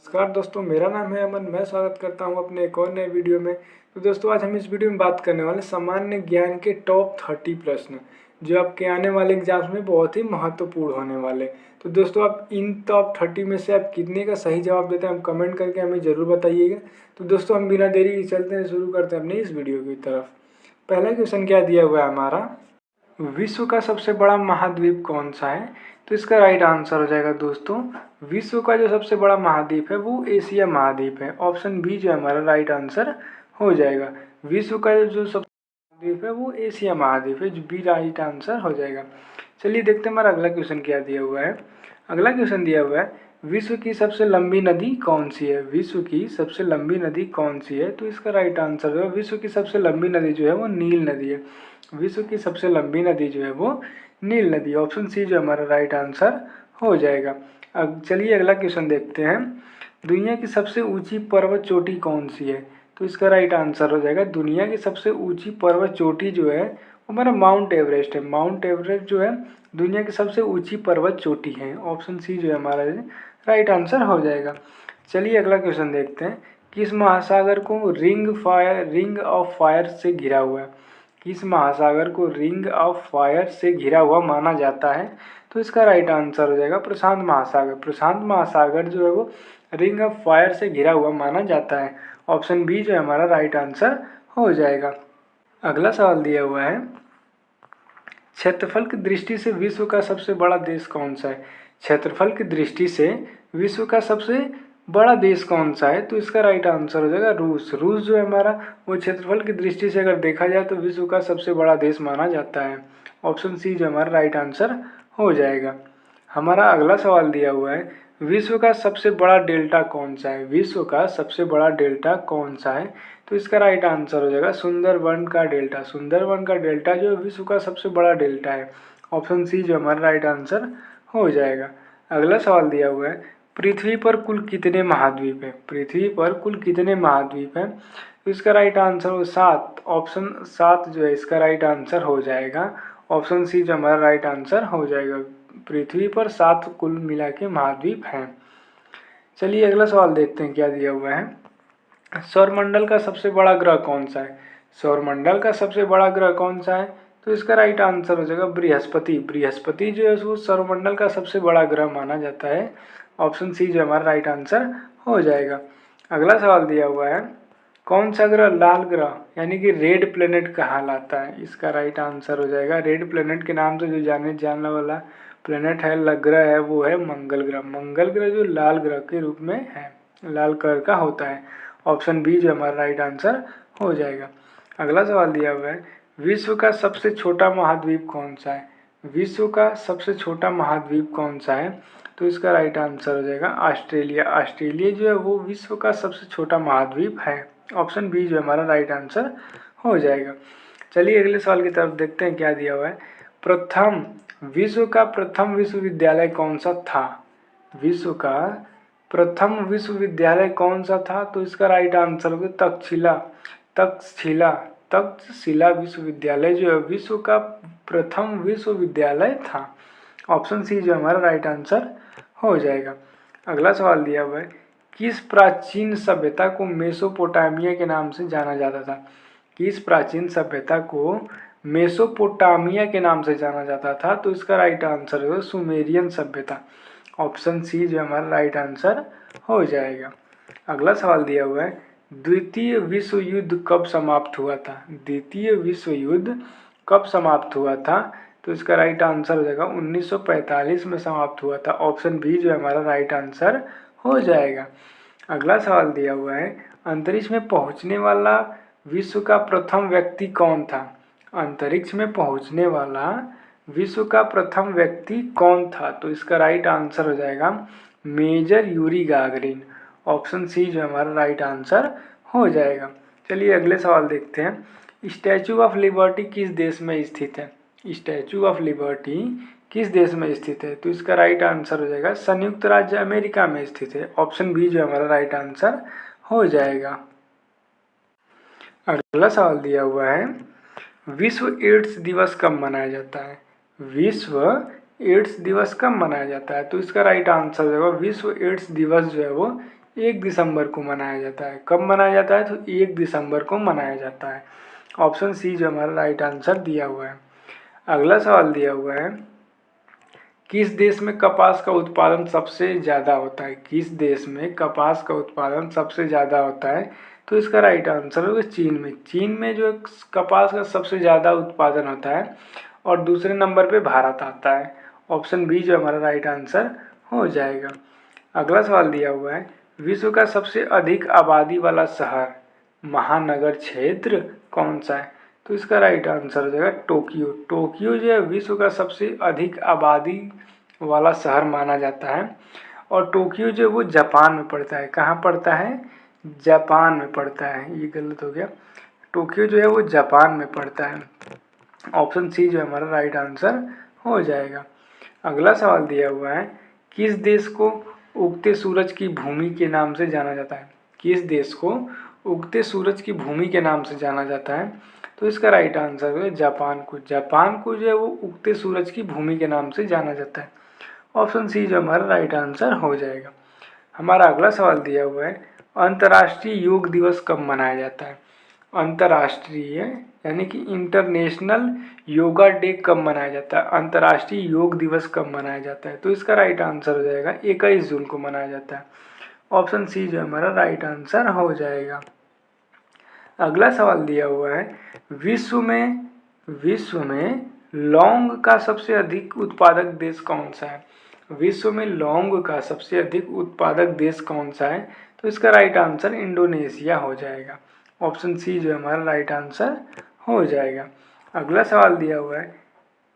नमस्कार दोस्तों, मेरा नाम है अमन। मैं स्वागत करता हूं अपने एक और नए वीडियो में। तो दोस्तों, आज हम इस वीडियो में बात करने वाले सामान्य ज्ञान के टॉप 30 प्रश्न जो आपके आने वाले एग्जाम्स में बहुत ही महत्वपूर्ण होने वाले। तो दोस्तों, आप इन टॉप 30 में से आप कितने का सही जवाब देते हैं, हम कमेंट करके हमें ज़रूर बताइएगा। तो दोस्तों, हम बिना देरी के चलते हैं, शुरू करते हैं अपने इस वीडियो की तरफ। पहला क्वेश्चन क्या दिया हुआ है हमारा, विश्व का सबसे बड़ा महाद्वीप कौन सा है? तो इसका राइट आंसर हो जाएगा दोस्तों, विश्व का जो सबसे बड़ा महाद्वीप है वो एशिया महाद्वीप है। ऑप्शन बी जो हमारा राइट आंसर हो जाएगा। विश्व का जो सबसे महाद्वीप है वो एशिया महाद्वीप है, जो बी राइट आंसर हो जाएगा। चलिए देखते हैं हमारा अगला क्वेश्चन क्या दिया हुआ है। अगला क्वेश्चन दिया हुआ है, विश्व की सबसे लंबी नदी कौन सी है? विश्व की सबसे लंबी नदी कौन सी है? तो इसका राइट आंसर है, विश्व की सबसे लंबी नदी जो है वो नील नदी है। विश्व की सबसे लंबी नदी जो है वो नील नदी। ऑप्शन सी जो हमारा राइट आंसर हो जाएगा। अब चलिए अगला क्वेश्चन देखते हैं, दुनिया की सबसे ऊंची पर्वत चोटी कौन सी है? तो इसका राइट आंसर हो जाएगा, दुनिया की सबसे ऊंची पर्वत चोटी जो है हमारा माउंट एवरेस्ट है। माउंट एवरेस्ट जो है दुनिया की सबसे ऊंची पर्वत चोटी है। ऑप्शन सी जो है हमारा राइट आंसर हो जाएगा। चलिए अगला क्वेश्चन देखते हैं, किस महासागर को रिंग ऑफ फायर से घिरा हुआ है? किस महासागर को रिंग ऑफ फायर से घिरा हुआ माना जाता है? तो इसका राइट आंसर हो जाएगा प्रशांत महासागर। प्रशांत महासागर जो है वो रिंग ऑफ फायर से घिरा हुआ माना जाता है। ऑप्शन बी जो है हमारा राइट आंसर हो जाएगा। अगला सवाल दिया हुआ है, क्षेत्रफल की दृष्टि से विश्व का सबसे बड़ा देश कौन सा है? क्षेत्रफल की दृष्टि से विश्व का सबसे बड़ा देश कौन सा है? तो इसका राइट आंसर हो जाएगा रूस। रूस जो है हमारा वो क्षेत्रफल की दृष्टि से अगर देखा जाए तो विश्व का सबसे बड़ा देश माना जाता है। ऑप्शन सी जो हमारा राइट आंसर हो जाएगा। हमारा अगला सवाल दिया हुआ है, विश्व का सबसे बड़ा डेल्टा कौन सा है? विश्व का सबसे बड़ा डेल्टा कौन सा है? तो इसका राइट आंसर हो जाएगा सुंदरबन का डेल्टा। सुंदरबन का डेल्टा जो विश्व का सबसे बड़ा डेल्टा है। ऑप्शन सी जो हमारा राइट आंसर हो जाएगा। अगला सवाल दिया हुआ है, पृथ्वी पर कुल कितने महाद्वीप हैं? पृथ्वी पर कुल कितने महाद्वीप हैं? तो इसका राइट आंसर हो 7। ऑप्शन 7 जो है इसका राइट आंसर हो जाएगा। ऑप्शन सी जो हमारा राइट आंसर हो जाएगा। पृथ्वी पर 7 कुल मिला के महाद्वीप हैं। चलिए अगला सवाल देखते हैं क्या दिया हुआ है, सौरमंडल का सबसे बड़ा ग्रह कौन सा है? सौरमंडल का सबसे बड़ा ग्रह कौन सा है? तो इसका राइट आंसर हो जाएगा बृहस्पति। बृहस्पति जो है वो सौरमंडल का सबसे बड़ा ग्रह माना जाता है। ऑप्शन सी जो हमारा राइट आंसर हो जाएगा। अगला सवाल दिया हुआ है, कौन सा ग्रह लाल ग्रह यानी कि रेड प्लेनेट कहलाता है? इसका राइट आंसर हो जाएगा, रेड प्लेनेट के नाम से जो जानने वाला प्लेनेट है, ग्रह है, वो है मंगल ग्रह। मंगल ग्रह जो लाल ग्रह के रूप में है, लाल कलर का होता है। ऑप्शन बी जो हमारा राइट आंसर हो जाएगा। अगला सवाल दिया हुआ है, विश्व का सबसे छोटा महाद्वीप कौन सा है? विश्व का सबसे छोटा महाद्वीप कौन सा है? तो इसका राइट आंसर हो जाएगा ऑस्ट्रेलिया। ऑस्ट्रेलिया जो है वो विश्व का सबसे छोटा महाद्वीप है। ऑप्शन बी जो हमारा राइट आंसर हो जाएगा। चलिए अगले सवाल की तरफ देखते हैं क्या दिया हुआ है, विश्व का प्रथम विश्वविद्यालय कौन सा था? विश्व का प्रथम विश्वविद्यालय कौन सा था? तो इसका राइट आंसर होगा तक्षशिला विश्वविद्यालय जो है विश्व का प्रथम विश्वविद्यालय था। ऑप्शन सी जो हमारा राइट आंसर हो जाएगा। अगला सवाल दिया हुआ है, किस प्राचीन सभ्यता को मेसोपोटामिया के नाम से जाना जाता था? किस प्राचीन सभ्यता को मेसोपोटामिया के नाम से जाना जाता था? तो इसका राइट आंसर है सुमेरियन सभ्यता। ऑप्शन सी जो हमारा राइट आंसर हो जाएगा। अगला सवाल दिया हुआ है, द्वितीय विश्व युद्ध कब समाप्त हुआ था? द्वितीय विश्व युद्ध कब समाप्त हुआ था? तो इसका राइट आंसर हो जाएगा 1945 में समाप्त हुआ था। ऑप्शन बी जो हमारा राइट आंसर हो जाएगा। अगला सवाल दिया हुआ है, अंतरिक्ष में पहुंचने वाला विश्व का प्रथम व्यक्ति कौन था? अंतरिक्ष में पहुंचने वाला विश्व का प्रथम व्यक्ति कौन था? तो इसका राइट आंसर हो जाएगा major Yuri Gagarin. Option C जो हमारा राइट आंसर हो जाएगा। चलिए अगले सवाल देखते हैं, स्टैचू ऑफ लिबर्टी किस देश में स्थित है? स्टैचू ऑफ लिबर्टी किस देश में स्थित है? तो इसका राइट आंसर हो जाएगा संयुक्त राज्य अमेरिका में स्थित है। ऑप्शन बी जो हमारा राइट आंसर हो जाएगा। अगला सवाल दिया हुआ है, विश्व एड्स दिवस कब मनाया जाता है? विश्व एड्स दिवस कब मनाया जाता है? तो इसका राइट आंसर जो है विश्व एड्स दिवस जो है वो 1 दिसंबर को मनाया जाता है। कब मनाया जाता है? तो 1 दिसंबर को मनाया जाता है। ऑप्शन सी जो हमारा राइट आंसर दिया हुआ है। अगला सवाल दिया हुआ है, किस देश में कपास का उत्पादन सबसे ज़्यादा होता है? किस देश में कपास का उत्पादन सबसे ज़्यादा होता है? तो इसका राइट आंसर होगा चीन में। चीन में जो कपास का सबसे ज़्यादा उत्पादन होता है और दूसरे नंबर पे भारत आता है। ऑप्शन बी जो हमारा राइट आंसर हो जाएगा। अगला सवाल दिया हुआ है, विश्व का सबसे अधिक आबादी वाला शहर महानगर क्षेत्र कौन सा है? तो इसका राइट आंसर हो जाएगा टोक्यो। टोक्यो जो है विश्व का सबसे अधिक आबादी वाला शहर माना जाता है और टोक्यो जो है वो जापान में पड़ता है। कहाँ पड़ता है? जापान में पड़ता है। ये गलत हो गया। टोक्यो जो है वो जापान में पड़ता है। ऑप्शन सी जो हमारा राइट आंसर हो जाएगा। अगला सवाल दिया हुआ है, किस देश को उगते सूरज की भूमि के नाम से जाना जाता है? किस देश को उगते सूरज की भूमि के नाम से जाना जाता है? तो इसका राइट आंसर है जापान को। जापान को जो है वो उगते सूरज की भूमि के नाम से जाना जाता है। ऑप्शन सी जो हमारा राइट आंसर हो जाएगा। हमारा अगला सवाल दिया हुआ है, अंतर्राष्ट्रीय योग दिवस कब मनाया जाता है? अंतर्राष्ट्रीय यानी कि इंटरनेशनल योगा डे कब मनाया जाता है? अंतर्राष्ट्रीय योग दिवस कब मनाया जाता है? तो इसका राइट आंसर हो जाएगा 21 जून को मनाया जाता है। ऑप्शन सी जो हमारा राइट आंसर हो जाएगा। अगला सवाल दिया हुआ है, विश्व में लौंग का सबसे अधिक उत्पादक देश कौन सा है? विश्व में लौंग का सबसे अधिक उत्पादक देश कौन सा है? तो इसका राइट आंसर इंडोनेशिया हो जाएगा। ऑप्शन सी जो हमारा राइट आंसर हो जाएगा। अगला सवाल दिया हुआ है,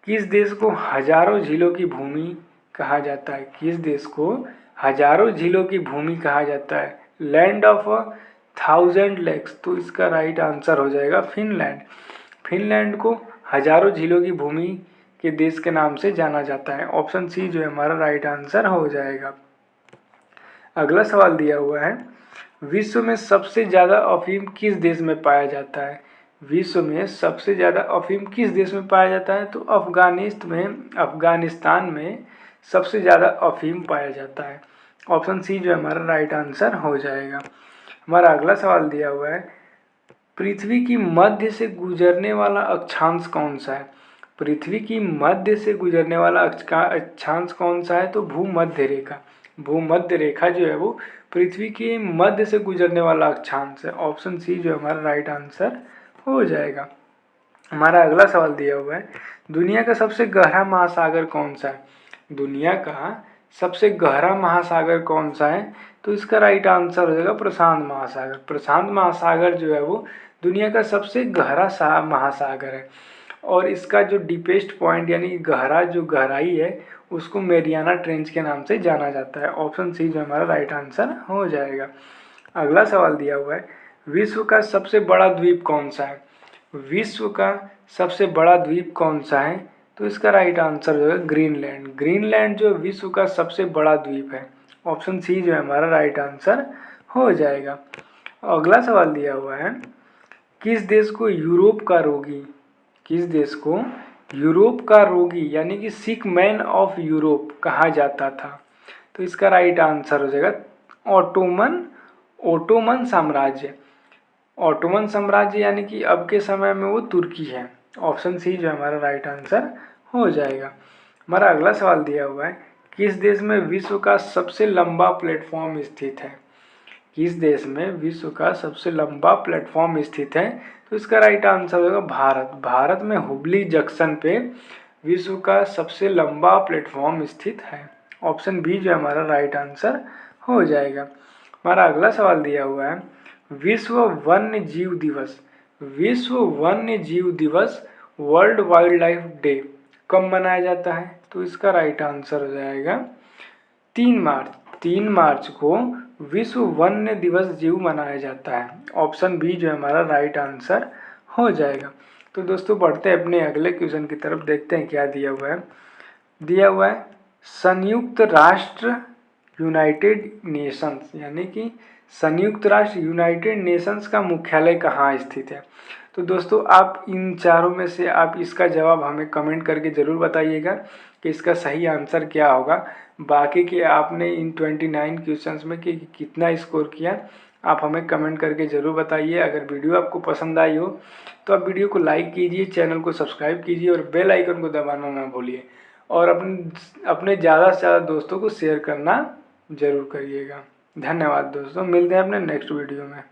किस देश को हजारों झीलों की भूमि कहा जाता है? किस देश को हजारों झीलों की भूमि कहा जाता है? Land of 1000 lakes. तो इसका राइट आंसर हो जाएगा फिनलैंड। फिनलैंड को हजारों झीलों की भूमि के देश के नाम से जाना जाता है। ऑप्शन सी जो है हमारा राइट आंसर हो जाएगा। अगला सवाल दिया हुआ है, विश्व में सबसे ज़्यादा अफीम किस देश में पाया जाता है? विश्व में सबसे ज़्यादा अफीम किस देश में पाया जाता है? तो अफगानिस्तान में सबसे ज़्यादा अफीम पाया जाता है। ऑप्शन सी जो हमारा राइट आंसर हो जाएगा। हमारा अगला सवाल दिया हुआ है, पृथ्वी की मध्य से गुजरने वाला अक्षांश कौन सा है? पृथ्वी की मध्य से गुजरने वाला अक्षांश कौन सा है? तो भूमध्य रेखा। भूमध्य रेखा जो है वो पृथ्वी के मध्य से गुजरने वाला अक्षांश है। ऑप्शन सी जो हमारा राइट आंसर हो जाएगा। हमारा अगला सवाल दिया हुआ है, दुनिया का सबसे गहरा महासागर कौन सा है? दुनिया का सबसे गहरा महासागर कौन सा है? तो इसका राइट आंसर हो जाएगा प्रशांत महासागर। प्रशांत महासागर जो है वो दुनिया का सबसे गहरा महासागर है और इसका जो डीपेस्ट पॉइंट यानी गहरा जो गहराई है उसको मेरियाना ट्रेंच के नाम से जाना जाता है। ऑप्शन सी जो हमारा राइट आंसर हो जाएगा। अगला सवाल दिया हुआ है, विश्व का सबसे बड़ा द्वीप कौन सा है? विश्व का सबसे बड़ा द्वीप कौन सा है? तो इसका राइट आंसर जो है ग्रीनलैंड। ग्रीनलैंड जो विश्व का सबसे बड़ा द्वीप है। ऑप्शन सी जो है हमारा राइट आंसर हो जाएगा। अगला सवाल दिया हुआ है, किस देश को यूरोप का रोगी यानी कि सिक मैन ऑफ यूरोप कहा जाता था? तो इसका राइट आंसर हो जाएगा ओटोमन साम्राज्य। ओटोमन साम्राज्य यानी कि अब के समय में वो तुर्की है। ऑप्शन सी जो हमारा राइट आंसर हो जाएगा। हमारा अगला सवाल दिया हुआ है, किस देश में विश्व का सबसे लंबा प्लेटफॉर्म स्थित है? किस देश में विश्व का सबसे लंबा प्लेटफॉर्म स्थित है? तो इसका राइट आंसर होगा भारत। भारत में हुबली जंक्शन पे विश्व का सबसे लंबा प्लेटफॉर्म स्थित है। ऑप्शन बी जो हमारा राइट आंसर हो जाएगा। हमारा अगला सवाल दिया हुआ है, विश्व वन्य जीव दिवस वर्ल्ड वाइल्ड लाइफ डे कब मनाया जाता है? तो इसका राइट आंसर हो जाएगा 3 मार्च को विश्व वन्य दिवस जीव मनाया जाता है। ऑप्शन बी जो हमारा राइट आंसर हो जाएगा। तो दोस्तों बढ़ते हैं अपने अगले क्वेश्चन की तरफ, देखते हैं क्या दिया हुआ है। संयुक्त राष्ट्र यूनाइटेड नेशंस यानी कि संयुक्त राष्ट्र यूनाइटेड नेशंस का मुख्यालय कहाँ स्थित है? तो दोस्तों आप इन चारों में से आप इसका जवाब हमें कमेंट करके ज़रूर बताइएगा कि इसका सही आंसर क्या होगा। बाकी के आपने इन 29 क्वेश्चंस में कि कितना स्कोर किया आप हमें कमेंट करके ज़रूर बताइए। अगर वीडियो आपको पसंद आई हो तो आप वीडियो को लाइक कीजिए, चैनल को सब्सक्राइब कीजिए और बेल आइकन को दबाना ना भूलिए, और अपने ज़्यादा से ज़्यादा दोस्तों को शेयर करना ज़रूर करिएगा। धन्यवाद दोस्तों, मिलते हैं अपने नेक्स्ट वीडियो में।